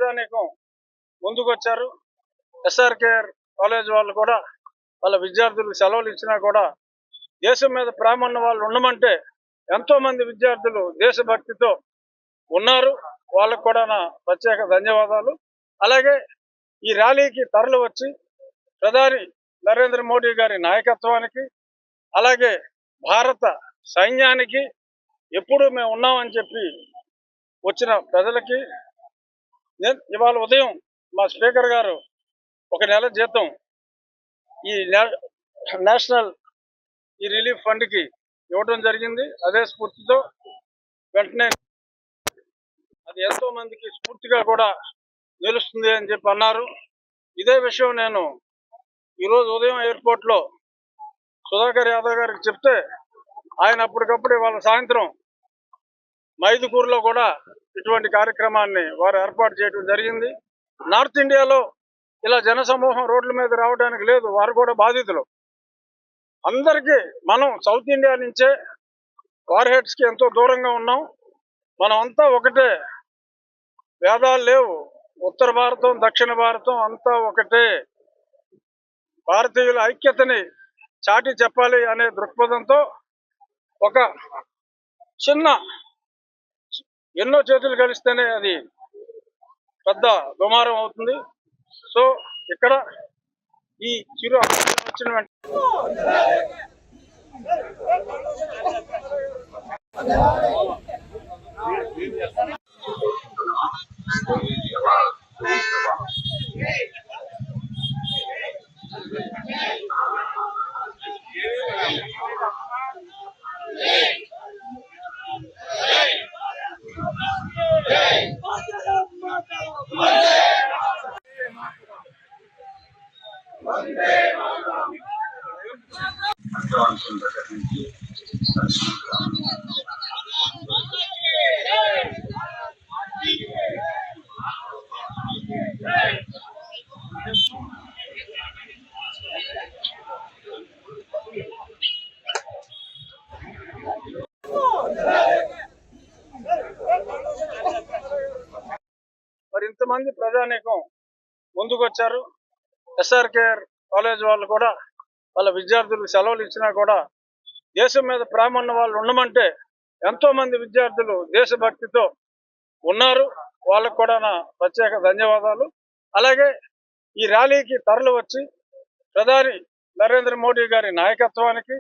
ప్రజానీకం ముందుకొచ్చారు. SRKR college వాళ్ళు కూడా వాళ్ళ విద్యార్థులకు సెలవులు ఇచ్చినా కూడా దేశం మీద ప్రేమ ఉన్న వాళ్ళు ఉండమంటే ఎంతో మంది విద్యార్థులు దేశభక్తితో ఉన్నారు. వాళ్ళకు కూడా నా ప్రత్యేక ధన్యవాదాలు. అలాగే ఈ ర్యాలీకి తరలి వచ్చి ప్రధాని నరేంద్ర మోడీ గారి నాయకత్వానికి, అలాగే భారత సైన్యానికి ఎప్పుడూ మేము ఉన్నామని చెప్పి వచ్చిన ప్రజలకి, ఇవాళ ఉదయం మా స్పీకర్ గారు 1 నెల జీతం ఈ నేషనల్ రిలీఫ్ ఫండ్కి ఇవ్వడం జరిగింది. అదే స్ఫూర్తితో వెంటనే అది ఎంతో మందికి స్ఫూర్తిగా కూడా నిలుస్తుంది అని చెప్పి అన్నారు. ఇదే విషయం నేను ఈరోజు ఉదయం ఎయిర్పోర్ట్లో సుధాకర్ యాదవ్ గారికి చెప్తే ఆయన అప్పటికప్పుడు ఇవాళ సాయంత్రం మైదుకూరులో కూడా ఇటువంటి కార్యక్రమాన్ని వారు ఏర్పాటు చేయడం జరిగింది. నార్త్ ఇండియాలో ఇలా జనసమూహం రోడ్ల మీద రావడానికి లేదు, వారు కూడా బాధితులు. అందరికీ మనం సౌత్ ఇండియా నుంచే వార్ హెడ్స్కి ఎంతో దూరంగా ఉన్నాం. మనం అంతా ఒకటే, భేదాలు లేవు. ఉత్తర భారతం, దక్షిణ భారతం అంతా ఒకటే. భారతీయుల ఐక్యతని చాటి చెప్పాలి అనే దృక్పథంతో ఒక చిన్న ఎన్నో చేతులు కలిస్తేనే అది పెద్ద దుమారం అవుతుంది. సో ఇక్కడ ఈ చిరు వచ్చిన మరి ఇంతమంది ప్రజానీకం ముందుకొచ్చారు. ఎస్ఆర్కేఆర్ కాలేజ్ వాళ్ళు కూడా వాళ్ళ విద్యార్థులకు సెలవులు ఇచ్చినా కూడా దేశం మీద ప్రేమ ఉన్న వాళ్ళు ఉండమంటే ఎంతో మంది విద్యార్థులు దేశభక్తితో ఉన్నారు. వాళ్ళకు కూడా నా ప్రత్యేక ధన్యవాదాలు. అలాగే ఈ ర్యాలీకి తరలి వచ్చి ప్రధాని నరేంద్ర మోడీ గారి నాయకత్వానికి,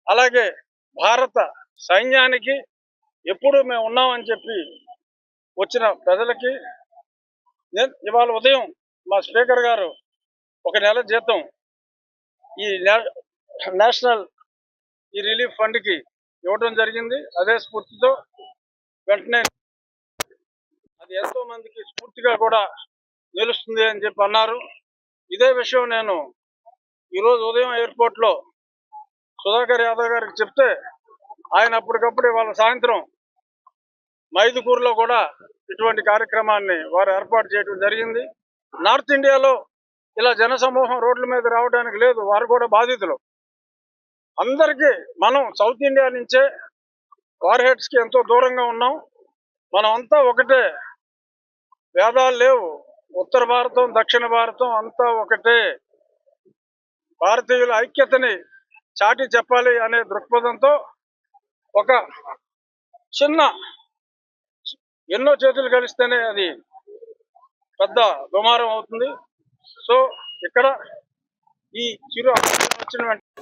అలాగే భారత సైన్యానికి ఎప్పుడూ మేము ఉన్నామని చెప్పి వచ్చిన ప్రజలకి, ఇవాళ ఉదయం మా స్పీకర్ గారు 1 నెల జీతం ఈ నేషనల్ రిలీఫ్ ఫండ్కి ఇవ్వడం జరిగింది. అదే స్ఫూర్తితో వెంటనే అది ఎంతో మందికి స్ఫూర్తిగా కూడా నిలుస్తుంది అని చెప్పి అన్నారు. ఇదే విషయం నేను ఈరోజు ఉదయం ఎయిర్పోర్ట్లో సుధాకర్ యాదవ్ గారికి చెప్తే ఆయన అప్పటికప్పుడు ఇవాళ సాయంత్రం మైదుకూరులో కూడా ఇటువంటి కార్యక్రమాన్ని వారు ఏర్పాటు చేయడం జరిగింది. నార్త్ ఇండియాలో ఇలా జనసమూహం రోడ్ల మీద రావడానికి లేదు, వారు కూడా బాధితులు. అందరికీ మనం సౌత్ ఇండియా నుంచే వార్ హెడ్స్కి ఎంతో దూరంగా ఉన్నాం. మనం అంతా ఒకటే, భేదాలు లేవు. ఉత్తర భారతం, దక్షిణ భారతం అంతా ఒకటే. భారతీయుల ఐక్యతని చాటి చెప్పాలి అనే దృక్పథంతో ఒక చిన్న ఎన్నో చేతులు కలిస్తేనే అది పెద్ద దుమారం అవుతుంది. సో ఇక్కడ ఈ చిరు వచ్చిన వెంటనే